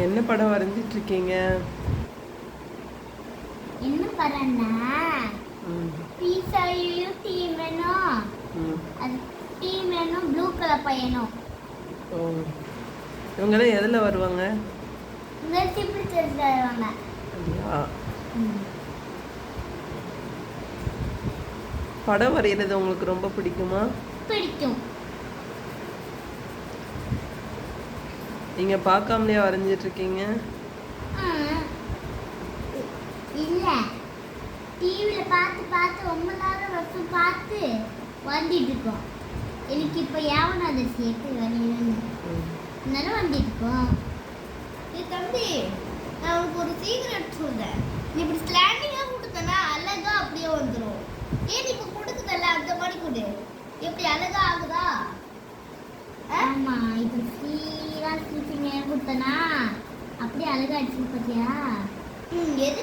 என்ன படம் வரைஞ்சிட்டு இருக்கீங்க? என்ன படம்னா ம் பீஸாயும் டீமனும் ம் அது டீமனும் ப்ளூ கலர் பையனும் ஓ, இவங்கெல்லாம் எதில் வருவாங்க? இந்த சிப்பிள் தெரிஞ்சாங்க. அப்படியா? படம் வரைகிறது உங்களுக்கு ரொம்ப பிடிக்குமா? பிடிக்கும். நீங்கள் பார்க்காமலே வரைஞ்சிட்டு இருக்கீங்க? இல்ல, டிவியில பார்த்து பார்த்து ரொம்ப நேரம் வருஷம் பார்த்து வந்துட்டு இருக்கோம். எனக்கு இப்போ யாவன அதை சேர்த்து வரையணும் நேரம் வந்துட்டு இருக்கோம். தம்பி, நான் உனக்கு ஒரு சீக்கிரம் சொல்றேன். நீ இப்படி ஸ்லாண்டிங்காக கொடுத்தனா அழகா அப்படியே வந்துடும். ஏன் இப்போ கொடுக்குதல்ல அந்த மாதிரி கொடு. எப்படி அழகா ஆகுதா? ஆமா, இப்போ சீரா சீக்கிரம் நேரம் கொடுத்தனா அப்படியே அழகாச்சு பார்த்தியா? எது